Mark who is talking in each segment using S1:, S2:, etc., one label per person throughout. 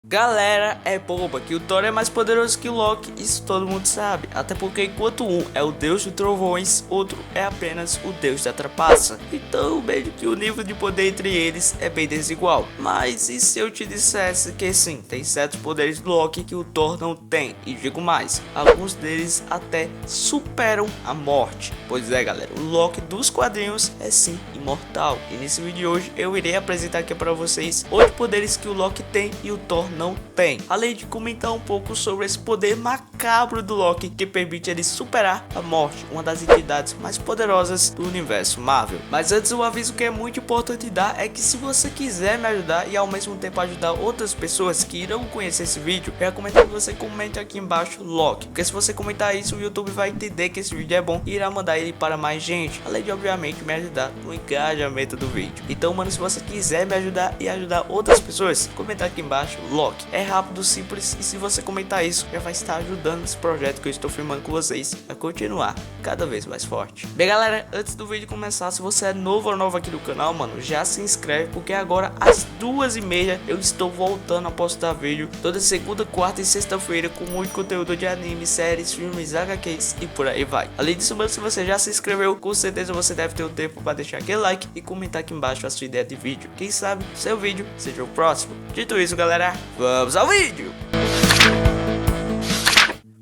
S1: Galera, é boba que o Thor é mais poderoso que o Loki, isso todo mundo sabe. Até porque enquanto um é o deus de trovões, outro é apenas o deus da trapaça. Então meio que o nível de poder entre eles é bem desigual. Mas e se eu te dissesse que sim, tem certos poderes do Loki que o Thor não tem? E digo mais, alguns deles até superam a morte. Pois é galera, o Loki dos quadrinhos é sim imortal. E nesse vídeo de hoje eu irei apresentar aqui para vocês 8 poderes que o Loki tem e o Thor não tem, além de comentar um pouco sobre esse poder macabro do Loki que permite ele superar a morte, uma das entidades mais poderosas do universo Marvel. Mas antes, o aviso que é muito importante dar é que se você quiser me ajudar e ao mesmo tempo ajudar outras pessoas que irão conhecer esse vídeo, eu recomendo que você comente aqui embaixo Loki, porque se você comentar isso o YouTube vai entender que esse vídeo é bom e irá mandar ele para mais gente, além de obviamente me ajudar no engajamento do vídeo. Então mano, se você quiser me ajudar e ajudar outras pessoas, comenta aqui embaixo Loki. É rápido, simples, e se você comentar isso, já vai estar ajudando esse projeto que eu estou filmando com vocês a continuar cada vez mais forte. Bem galera, antes do vídeo começar, se você é novo ou nova aqui do canal, mano, já se inscreve, porque agora às 2h30 eu estou voltando a postar vídeo toda segunda, quarta e sexta-feira com muito conteúdo de anime, séries, filmes, HQs e por aí vai. Além disso, mano, se você já se inscreveu, com certeza você deve ter o tempo para deixar aquele like e comentar aqui embaixo a sua ideia de vídeo. Quem sabe seu vídeo seja o próximo. Dito isso galera, vamos ao vídeo!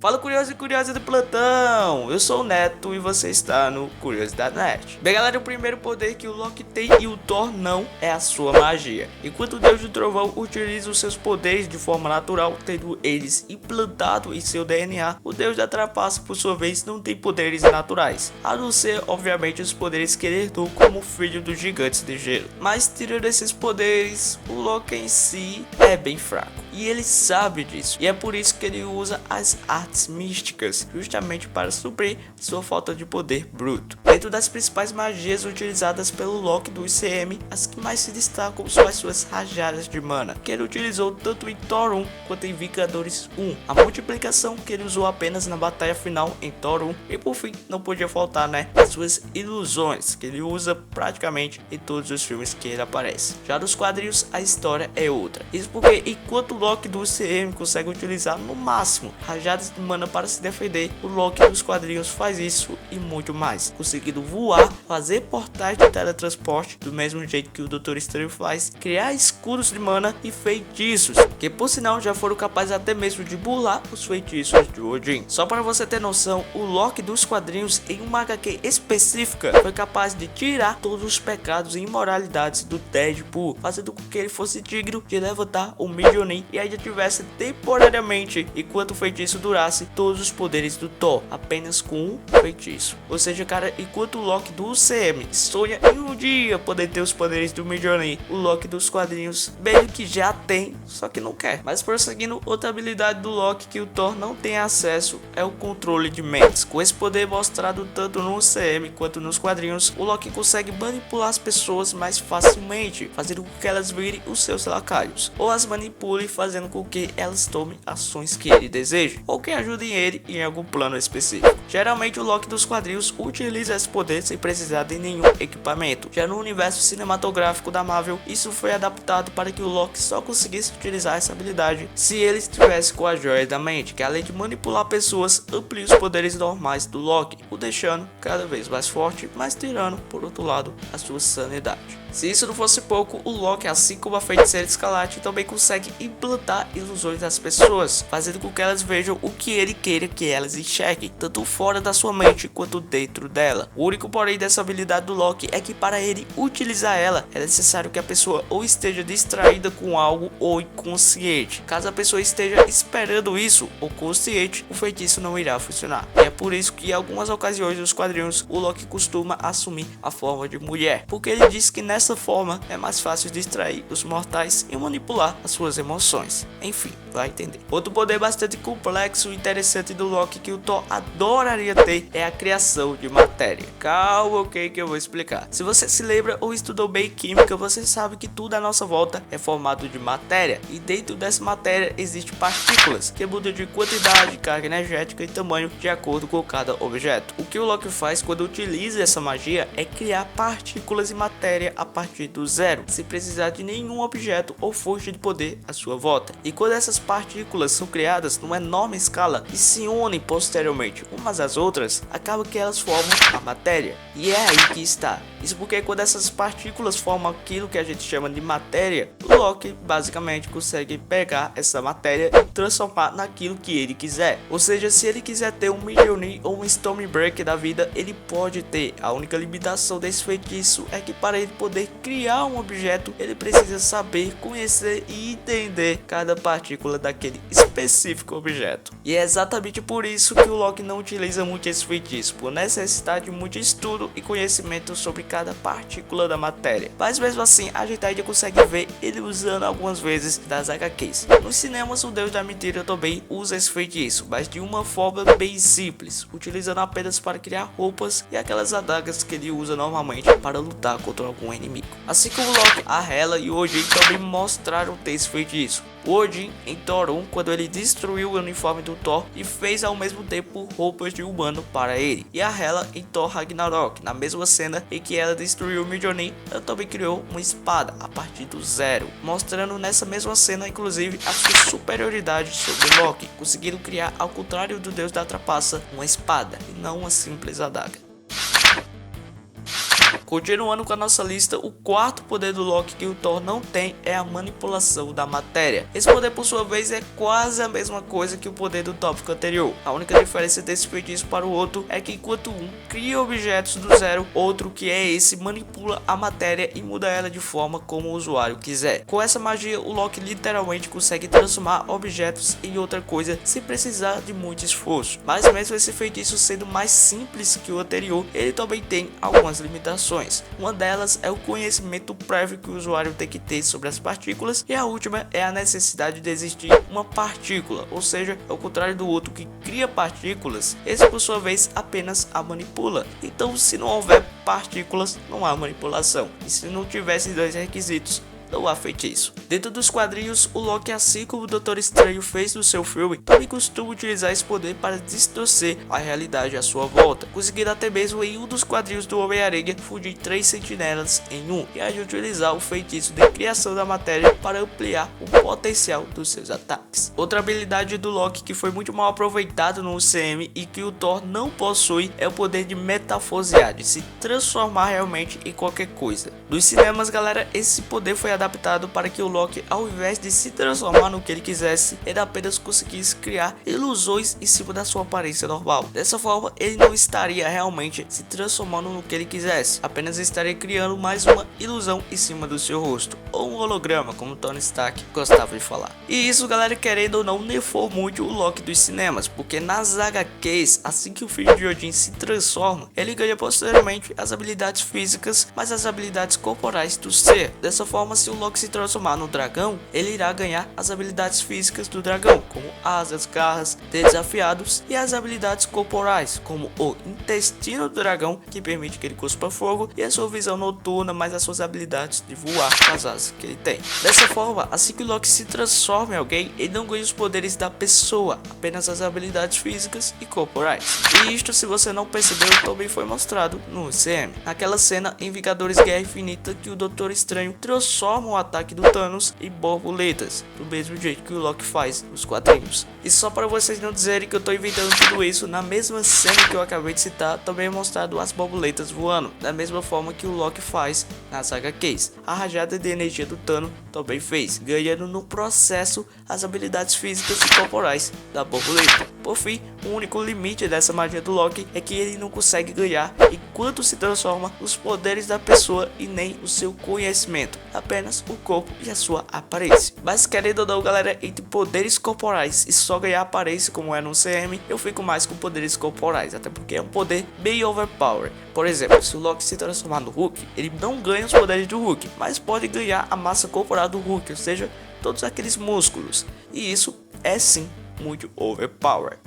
S1: Fala curioso e curiosa do plantão, eu sou o Neto e você está no Curiosidade Net. Bem galera, o primeiro poder que o Loki tem e o Thor não é a sua magia. Enquanto o Deus do Trovão utiliza os seus poderes de forma natural, tendo eles implantado em seu DNA, o Deus da Trapaça por sua vez não tem poderes naturais, a não ser obviamente os poderes que ele herdou como filho dos gigantes de gelo. Mas tirando esses poderes, o Loki em si é bem fraco. E ele sabe disso, e é por isso que ele usa as artes místicas, justamente para suprir sua falta de poder bruto. Dentro das principais magias utilizadas pelo Loki do ICM, as que mais se destacam são as suas rajadas de mana, que ele utilizou tanto em Thor 1 quanto em Vingadores 1. A multiplicação que ele usou apenas na batalha final em Thor 1, e por fim, não podia faltar, né, as suas ilusões, que ele usa praticamente em todos os filmes que ele aparece. Já nos quadrinhos, a história é outra. Isso porque enquanto o Loki do UCM consegue utilizar no máximo rajadas de mana para se defender, o Loki dos quadrinhos faz isso e muito mais, conseguindo voar, fazer portais de teletransporte do mesmo jeito que o Doutor Estranho faz, criar escudos de mana e feitiços, que por sinal já foram capazes até mesmo de burlar os feitiços de Odin. Só para você ter noção, o Loki dos quadrinhos em uma HQ específica foi capaz de tirar todos os pecados e imoralidades do Deadpool, fazendo com que ele fosse digno de levantar o Mjolnir e ainda tivesse temporariamente, enquanto o feitiço durasse, todos os poderes do Thor, apenas com um feitiço. Ou seja, cara, enquanto o Loki do UCM sonha em um dia poder ter os poderes do Mjolnir, o Loki dos quadrinhos meio que já tem, só que não quer. Mas prosseguindo, outra habilidade do Loki que o Thor não tem acesso é o controle de mentes. Com esse poder mostrado tanto no UCM quanto nos quadrinhos, o Loki consegue manipular as pessoas mais facilmente, fazendo com que elas virem os seus lacaios, ou as manipule fazendo com que elas tomem ações que ele deseja, ou que ajudem ele em algum plano específico. Geralmente o Loki dos quadrinhos utiliza esse poder sem precisar de nenhum equipamento. Já no universo cinematográfico da Marvel, isso foi adaptado para que o Loki só conseguisse utilizar essa habilidade se ele estivesse com a joia da mente, que além de manipular pessoas, amplia os poderes normais do Loki, o deixando cada vez mais forte, mas tirando, por outro lado, a sua sanidade. Se isso não fosse pouco, o Loki, assim como a feiticeira Escarlate, também consegue implantar ilusões nas pessoas, fazendo com que elas vejam o que ele queira que elas enxerguem, tanto fora da sua mente quanto dentro dela. O único porém dessa habilidade do Loki é que para ele utilizar ela, é necessário que a pessoa ou esteja distraída com algo ou inconsciente. Caso a pessoa esteja esperando isso ou consciente, o feitiço não irá funcionar. E é por isso que em algumas ocasiões nos quadrinhos, o Loki costuma assumir a forma de mulher, porque ele diz que nessa forma é mais fácil distrair os mortais e manipular as suas emoções. Enfim, vai entender. Outro poder bastante complexo e interessante do Loki que o Thor adoraria ter é a criação de matéria. Calma, ok, que eu vou explicar. Se você se lembra ou estudou bem química, você sabe que tudo à nossa volta é formado de matéria, e dentro dessa matéria existem partículas que mudam de quantidade, carga energética e tamanho de acordo com cada objeto. O que o Loki faz quando utiliza essa magia é criar partículas e matéria a partir do zero, sem precisar de nenhum objeto ou fonte de poder à sua volta. E quando essas partículas são criadas numa enorme escala e se unem posteriormente umas às outras, acaba que elas formam a matéria. E é aí que está. Isso porque quando essas partículas formam aquilo que a gente chama de matéria, o Loki basicamente consegue pegar essa matéria e transformar naquilo que ele quiser. Ou seja, se ele quiser ter um Mjolnir ou um Stormbreaker da vida, ele pode ter. A única limitação desse feitiço é que para ele poder criar um objeto, ele precisa saber, conhecer e entender cada partícula daquele específico objeto. E é exatamente por isso que o Loki não utiliza muito esse feitiço, por necessitar de muito estudo e conhecimento sobre cada partícula da matéria. Mas mesmo assim, a gente ainda consegue ver ele usando algumas vezes das HQs. Nos cinemas, o Deus da Mentira também usa esse feitiço, mas de uma forma bem simples, utilizando apenas para criar roupas e aquelas adagas que ele usa normalmente para lutar contra algum inimigo. Assim como Loki, a Hela e o Odin também mostraram ter esse feitiço. O Odin em Thor 1, quando ele destruiu o uniforme do Thor e fez ao mesmo tempo roupas de humano para ele. E a Hela em Thor Ragnarok, na mesma cena em que ela destruiu o Mjolnir, ela também criou uma espada a partir do zero, mostrando nessa mesma cena inclusive a sua superioridade sobre Loki, conseguindo criar, ao contrário do Deus da Trapaça, uma espada e não uma simples adaga. Continuando com a nossa lista, o quarto poder do Loki que o Thor não tem é a manipulação da matéria. Esse poder, por sua vez, é quase a mesma coisa que o poder do tópico anterior. A única diferença desse feitiço para o outro é que enquanto um cria objetos do zero, outro, que é esse, manipula a matéria e muda ela de forma como o usuário quiser. Com essa magia, o Loki literalmente consegue transformar objetos em outra coisa sem precisar de muito esforço. Mas mesmo esse feitiço sendo mais simples que o anterior, ele também tem algumas limitações. Uma delas é o conhecimento prévio que o usuário tem que ter sobre as partículas, e a última é a necessidade de existir uma partícula, ou seja, ao contrário do outro que cria partículas, esse por sua vez apenas a manipula. Então, se não houver partículas, não há manipulação, e se não tiver esses dois requisitos, não há feitiço. Dentro dos quadrinhos, o Loki, assim como o Doutor Estranho fez no seu filme, também costuma utilizar esse poder para distorcer a realidade à sua volta, conseguindo até mesmo em um dos quadrinhos do Homem-Aranha fundir 3 sentinelas em um, e aí utilizar o feitiço de criação da matéria para ampliar o potencial dos seus ataques. Outra habilidade do Loki que foi muito mal aproveitado no UCM e que o Thor não possui é o poder de metafosear, de se transformar realmente em qualquer coisa. Nos cinemas, galera, esse poder foi adaptado para que o Loki, ao invés de se transformar no que ele quisesse, ele apenas conseguisse criar ilusões em cima da sua aparência normal. Dessa forma, ele não estaria realmente se transformando no que ele quisesse, apenas estaria criando mais uma ilusão em cima do seu rosto, ou um holograma, como Tony Stark gostava de falar. E isso, galera, querendo ou não, nerfou muito o Loki dos cinemas, porque nas HQs, assim que o filho de Odin se transforma, ele ganha posteriormente as habilidades físicas, mas as habilidades corporais do ser. Dessa forma, se o Loki se transformar no dragão, ele irá ganhar as habilidades físicas do dragão, como asas, garras, dedos afiados, e as habilidades corporais, como o intestino do dragão, que permite que ele cuspa fogo, e a sua visão noturna, mais as suas habilidades de voar com as asas que ele tem. Dessa forma, assim que o Loki se transforma em alguém, ele não ganha os poderes da pessoa, apenas as habilidades físicas e corporais. E isto, se você não percebeu, também foi mostrado no UCM, naquela cena em Vingadores Guerra Infinita que o Doutor Estranho transforma o ataque do Thanos em borboletas, do mesmo jeito que o Loki faz nos quadrinhos. E só para vocês não dizerem que eu tô inventando tudo isso, na mesma cena que eu acabei de citar, também é mostrado as borboletas voando, da mesma forma que o Loki faz nas HQs. A rajada de energia do Thanos também fez, ganhando no processo as habilidades físicas e corporais da borboleta. Por fim, o único limite dessa magia do Loki é que ele não consegue ganhar, enquanto se transforma, os poderes da pessoa e nem o seu conhecimento, apenas o corpo e a sua aparência. Mas querendo ou não, galera, entre poderes corporais e só ganhar aparência como é no CM, eu fico mais com poderes corporais, até porque é um poder bem overpower. Por exemplo, se o Loki se transformar no Hulk, ele não ganha os poderes do Hulk, mas pode ganhar a massa corporal do Hulk, ou seja, todos aqueles músculos, e isso é sim muito overpower.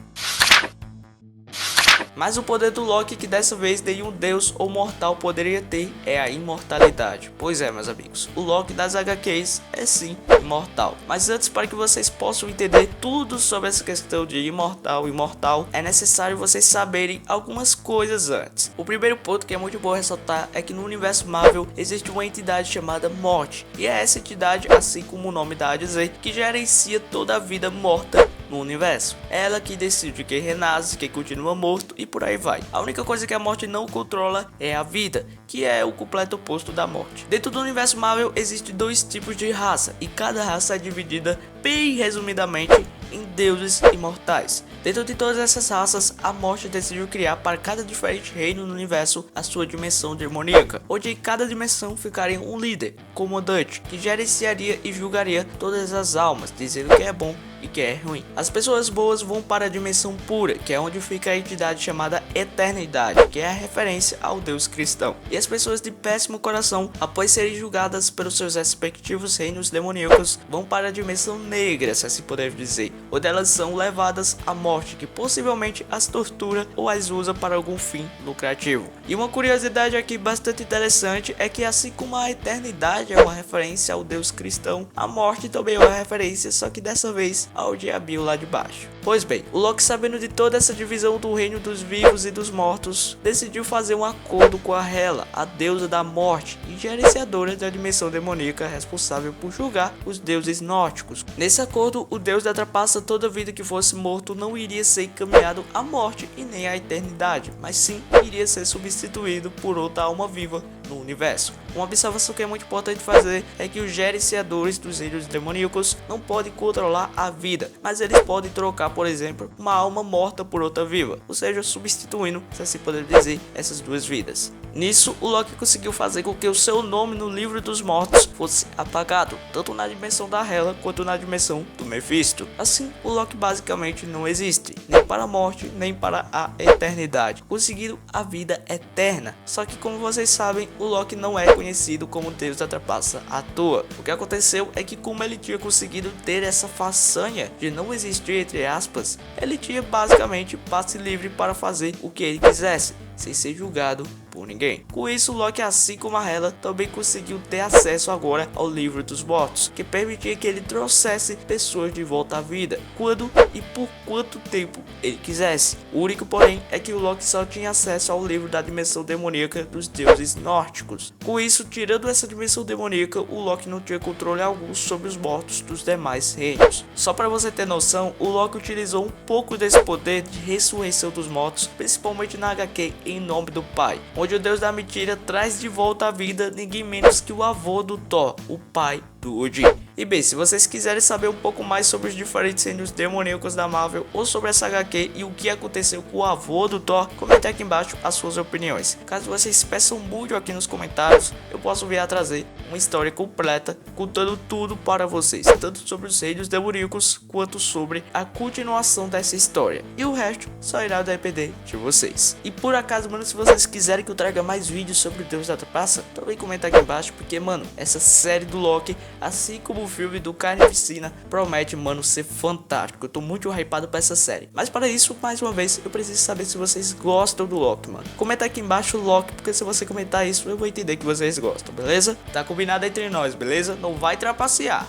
S1: Mas o poder do Loki que dessa vez nenhum deus ou mortal poderia ter é a imortalidade. Pois é, meus amigos, o Loki das HQs é sim imortal. Mas antes, para que vocês possam entender tudo sobre essa questão de imortal e imortal, é necessário vocês saberem algumas coisas antes. O primeiro ponto que é muito bom ressaltar é que no universo Marvel existe uma entidade chamada Morte, e é essa entidade, assim como o nome dá a dizer, que gerencia toda a vida morta no universo. É ela que decide quem renasce, quem continua morto e por aí vai. A única coisa que a morte não controla é a vida, que é o completo oposto da morte. Dentro do universo Marvel existem dois tipos de raça, e cada raça é dividida bem resumidamente em deuses imortais. Dentro de todas essas raças, a morte decidiu criar para cada diferente reino no universo a sua dimensão demoníaca, onde em cada dimensão ficaria um líder, comandante, que gerenciaria e julgaria todas as almas, dizendo que é bom e que é ruim. As pessoas boas vão para a dimensão pura, que é onde fica a entidade chamada Eternidade, que é a referência ao Deus cristão. E as pessoas de péssimo coração, após serem julgadas pelos seus respectivos reinos demoníacos, vão para a dimensão negra, se assim podemos dizer, onde elas são levadas à morte, que possivelmente as tortura ou as usa para algum fim lucrativo. E uma curiosidade aqui bastante interessante é que, assim como a Eternidade é uma referência ao Deus cristão, a morte também é uma referência, só que dessa vez ao diabinho lá de baixo. Pois bem, o Loki, sabendo de toda essa divisão do reino dos vivos e dos mortos, decidiu fazer um acordo com a Hela, a deusa da morte e gerenciadora da dimensão demoníaca responsável por julgar os deuses nórdicos. Nesse acordo, o deus da trapaça, toda vida que fosse morto não iria ser encaminhado à morte e nem à eternidade, mas sim iria ser substituído por outra alma viva no universo. Uma observação que é muito importante fazer é que os gerenciadores dos reinos demoníacos não podem controlar a vida, mas eles podem trocar, por exemplo, uma alma morta por outra viva, ou seja, substituindo, se assim poder dizer, essas duas vidas. Nisso, o Loki conseguiu fazer com que o seu nome no livro dos mortos fosse apagado, tanto na dimensão da Hela quanto na dimensão do Mephisto. Assim, o Loki basicamente não existe, nem para a morte, nem para a eternidade, conseguindo a vida eterna. Só que, como vocês sabem, o Loki não é conhecido como Deus da Trapaça à toa. O que aconteceu é que, como ele tinha conseguido ter essa façanha de não existir, entre aspas, ele tinha basicamente passe livre para fazer o que ele quisesse, sem ser julgado por ninguém. Com isso, Loki, assim como a Hela, também conseguiu ter acesso agora ao livro dos mortos, que permitia que ele trouxesse pessoas de volta à vida, quando e por quanto tempo ele quisesse. O único porém é que o Loki só tinha acesso ao livro da dimensão demoníaca dos deuses nórdicos. Com isso, tirando essa dimensão demoníaca, o Loki não tinha controle algum sobre os mortos dos demais reinos. Só para você ter noção, o Loki utilizou um pouco desse poder de ressurreição dos mortos, principalmente na HQ Em Nome do Pai, onde o deus da mentira traz de volta à vida ninguém menos que o avô do Thor, o pai do Odin. E bem, se vocês quiserem saber um pouco mais sobre os diferentes reinos demoníacos da Marvel ou sobre essa HQ e o que aconteceu com o avô do Thor, comente aqui embaixo as suas opiniões. Caso vocês peçam muito aqui nos comentários, eu posso vir a trazer uma história completa contando tudo para vocês, tanto sobre os reinos demoníacos quanto sobre a continuação dessa história. E o resto só irá depender de vocês. E por acaso, mano, se vocês quiserem que eu traga mais vídeos sobre o Deus da Trapaça, também comenta aqui embaixo, porque, mano, essa série do Loki, assim como o filme do Carnificina, promete, mano, ser fantástico. Eu tô muito hypado pra essa série. Mas para isso, mais uma vez, eu preciso saber se vocês gostam do Loki, mano. Comenta aqui embaixo Loki, porque se você comentar isso, eu vou entender que vocês gostam, beleza? Tá combinado entre nós, beleza? Não vai trapacear.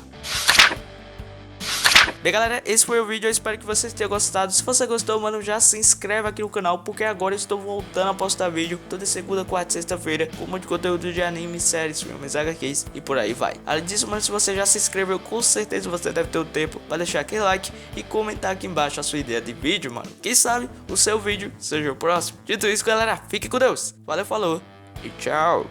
S1: Bem, galera, esse foi o vídeo, eu espero que vocês tenham gostado. Se você gostou, mano, já se inscreve aqui no canal, porque agora eu estou voltando a postar vídeo toda segunda, quarta e sexta-feira, com muito conteúdo de anime, séries, filmes, HQs e por aí vai. Além disso, mano, se você já se inscreveu, com certeza você deve ter o tempo para deixar aquele like e comentar aqui embaixo a sua ideia de vídeo, mano. Quem sabe o seu vídeo seja o próximo. Dito isso, galera, fique com Deus. Valeu, falou e tchau.